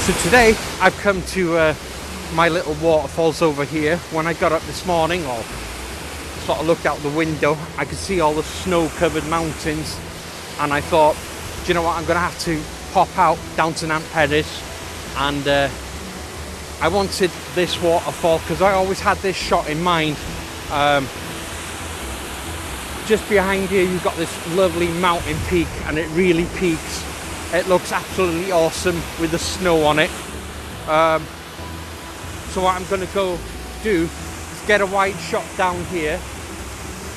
So today I've come to my little waterfalls over here. When I got up this morning, or sort of looked out the window, I could see all the snow-covered mountains, and I thought, do you know what, I'm going to have to pop out down to Nant Peris, and I wanted this waterfall because I always had this shot in mind. Just behind here you've got this lovely mountain peak, and it really peaks. It looks absolutely awesome with the snow on it. So what I'm going to go do is get a wide shot down here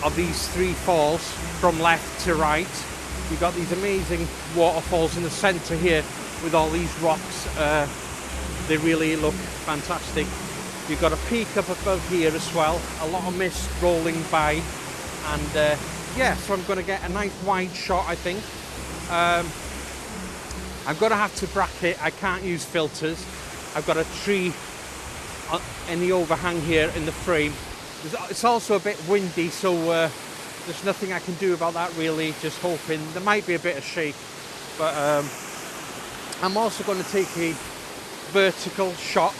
of these three falls from left to right. You've got these amazing waterfalls in the centre here with all these rocks. They really look fantastic. You've got a peak up above here as well, a lot of mist rolling by, and yeah, so I'm going to get a nice wide shot, I think. I'm going to have to bracket. I can't use filters. I've got a tree in the overhang here in the frame. It's also a bit windy, so there's nothing I can do about that really. Just hoping there might be a bit of shake, but I'm also going to take a vertical shot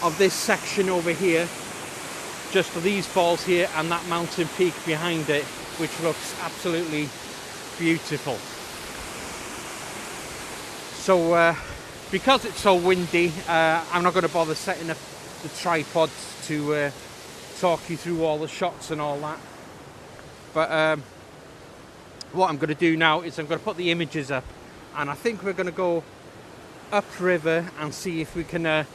of this section over here, just of these falls here and that mountain peak behind it, which looks absolutely beautiful. So because it's so windy, I'm not going to bother setting up the tripod to talk you through all the shots and all that. But what I'm going to do now is I'm going to put the images up, and I think we're going to go upriver and see if we can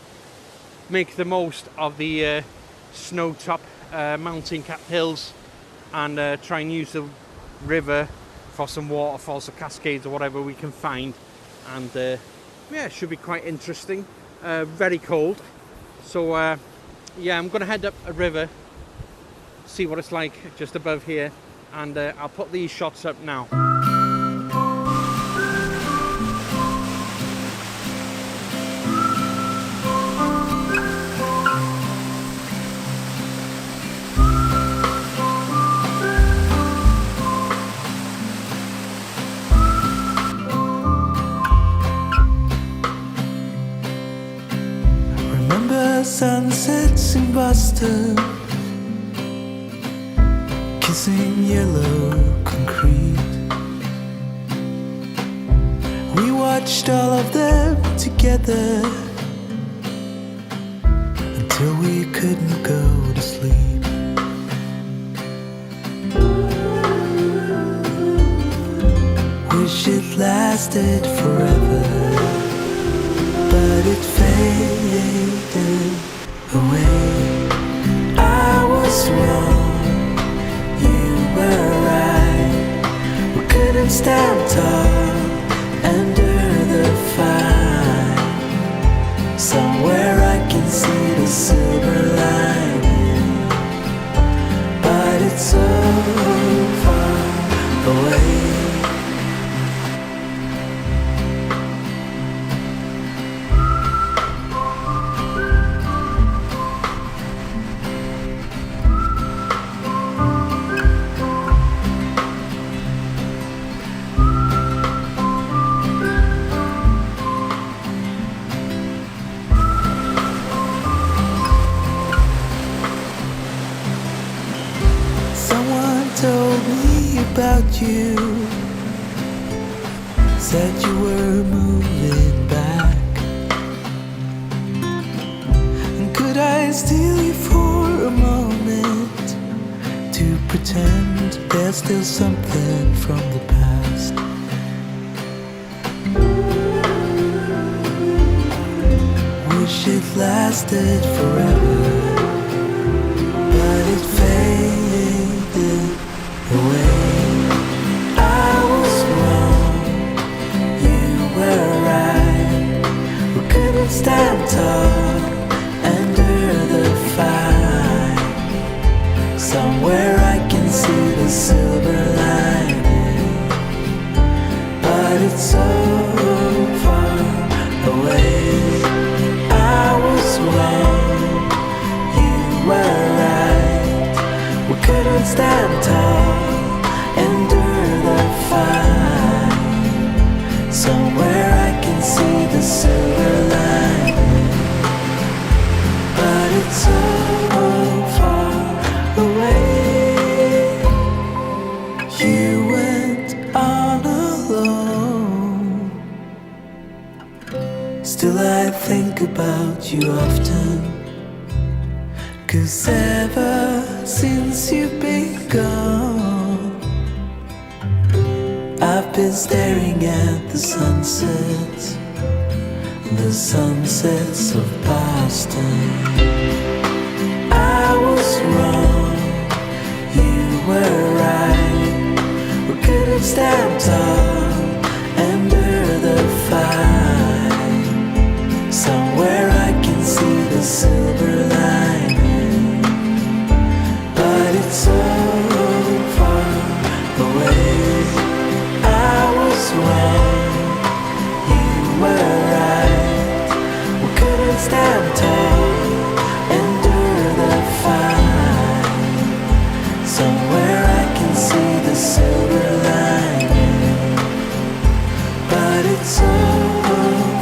make the most of the snow top mountain cap hills, and try and use the river for some waterfalls or cascades or whatever we can find. And yeah, it should be quite interesting. Very cold, so yeah, I'm going to head up a river, see what it's like just above here, and I'll put these shots up now. Sunsets in Boston, kissing yellow concrete. We watched all of them together until we couldn't go to sleep. Wish it lasted forever, but it faded away. I was wrong, you were right. We couldn't stand tall under the fire. Somewhere I can see the silver lining, but it's so far away. Told me about you, said you were moving back. And could I steal you for a moment to pretend there's still something from the past? Wish it lasted forever, but it faded away. I was wrong, you were right. We couldn't stand tall under the fire. Somewhere I can see the silver lining, but it's so far away. I was wrong, you were right. We couldn't stand tall under the fire. Somewhere I can see the silver Still I think about you often, 'cause ever since you've been gone, I've been staring at the sunsets of Boston. I was wrong, you were right. We could have stand tall under the fire. Somewhere I can see the silver lining, but it's so far away. I was wrong, you were right. We couldn't stand tall, endure the fire. Somewhere I can see the silver lining, but it's so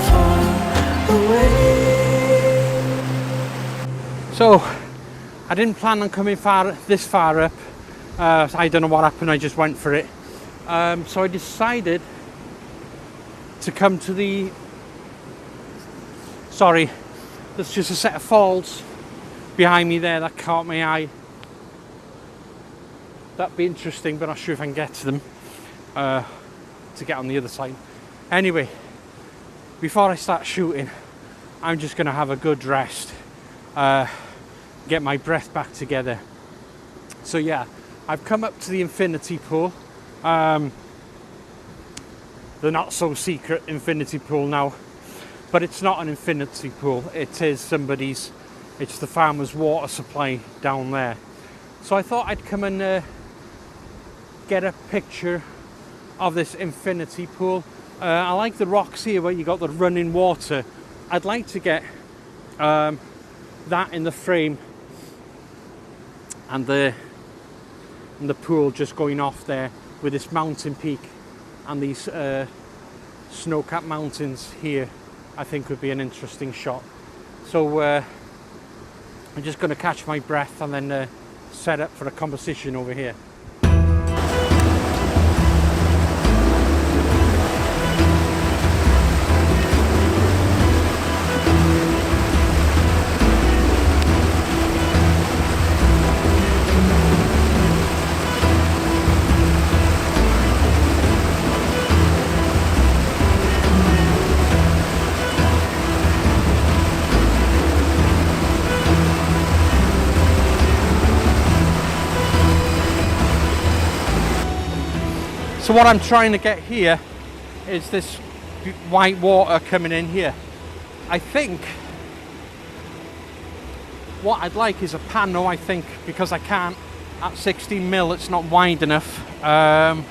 far away. So, I didn't plan on coming this far up. I don't know what happened, I just went for it. So I decided to come to the... Sorry, there's just a set of falls behind me there that caught my eye. That'd be interesting, but I'm not sure if I can get to them to get on the other side. Anyway, before I start shooting, I'm just going to have a good rest, get my breath back together. So yeah, I've come up to the infinity pool, the not so secret infinity pool now, but it's not an infinity pool, it is somebody's, it's the farmer's water supply down there. So I thought I'd come and get a picture of this infinity pool. I like the rocks here where you got the running water. I'd like to get that in the frame, and the pool just going off there with this mountain peak and these snow-capped mountains here. I think would be an interesting shot. So I'm just going to catch my breath and then set up for a composition over here. So what I'm trying to get here is this white water coming in here. I think what I'd like is a pano, I think, because I can't, at 16mm it's not wide enough. I'm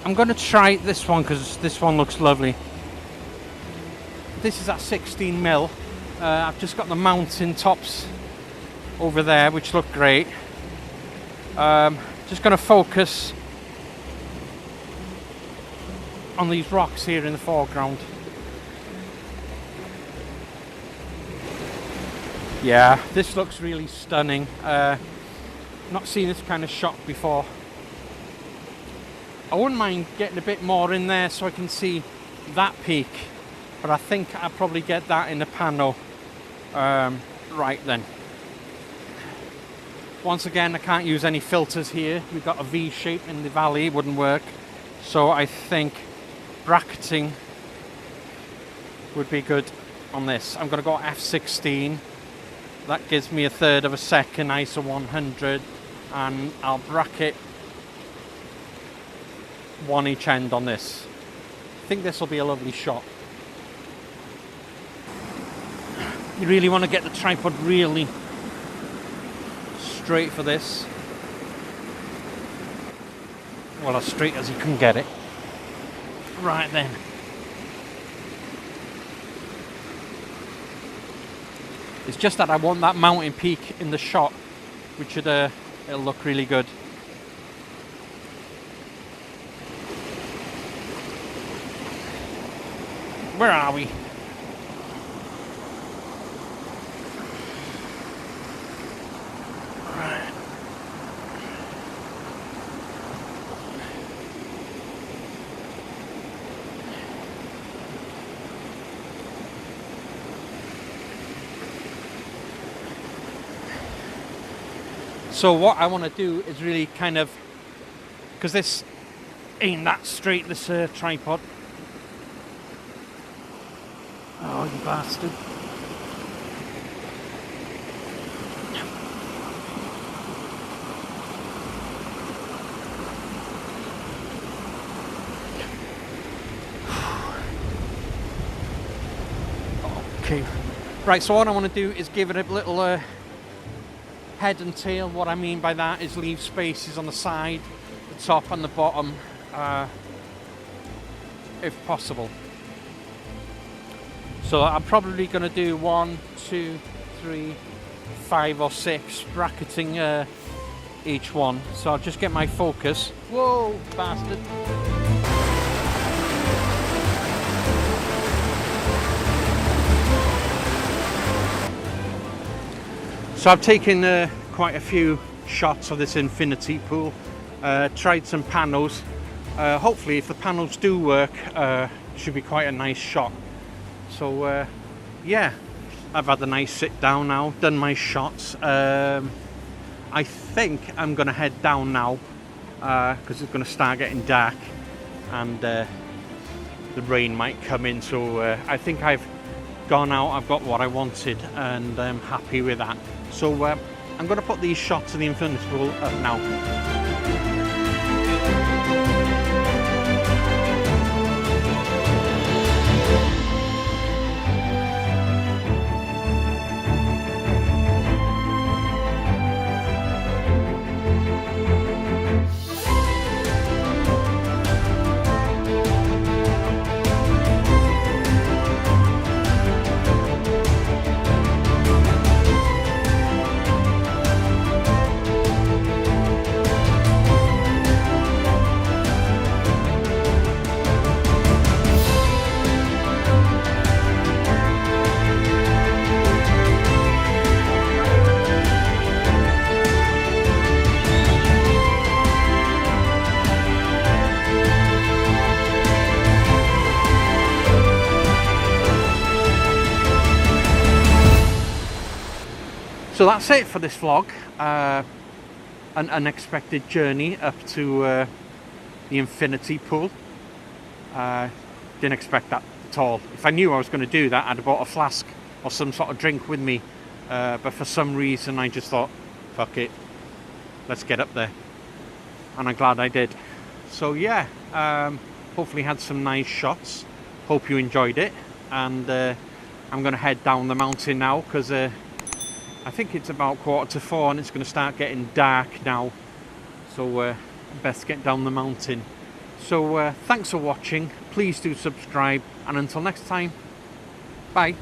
going to try this one because this one looks lovely. This is at 16mm. I've just got the mountain tops over there which look great. Just going to focus on these rocks here in the foreground. Yeah, this looks really stunning. Not seen this kind of shot before. I wouldn't mind getting a bit more in there so I can see that peak, but I think I'll probably get that in the pano. Right then. Once again, I can't use any filters here. We've got a V shape in the valley, it wouldn't work. So I think bracketing would be good on this. I'm going to go f16. That gives me 1/3 of a second, ISO 100, and I'll bracket one each end on this. I think this will be a lovely shot. You really want to get the tripod really straight for this. Well, as straight as you can get it. Right then. It's just that I want that mountain peak in the shot, which would it'll look really good. Where are we? Right. So what I want to do is really kind of, because this ain't that straight, this tripod. Oh, you bastard. Okay. Right, so what I want to do is give it a little head and tail. What I mean by that is leave spaces on the side, the top and the bottom, if possible. So I'm probably going to do 1, 2, 3, 5 or 6 bracketing each one. So I'll just get my focus. Whoa, bastard. So I've taken quite a few shots of this infinity pool, tried some panels. Hopefully if the panels do work, it should be quite a nice shot. So yeah, I've had a nice sit down now, done my shots. I think I'm going to head down now because it's going to start getting dark and the rain might come in. So I think I've gone out, I've got what I wanted and I'm happy with that. So I'm going to put these shots of the infinity pool up now. So that's it for this vlog, an unexpected journey up to the infinity pool. Didn't expect that at all. If I knew I was going to do that, I'd have bought a flask or some sort of drink with me, but for some reason I just thought, fuck it, let's get up there, and I'm glad I did. So yeah, hopefully had some nice shots, hope you enjoyed it, and I'm going to head down the mountain now because I think it's about 3:45 and it's going to start getting dark now, so best get down the mountain. So thanks for watching, please do subscribe, and until next time, bye.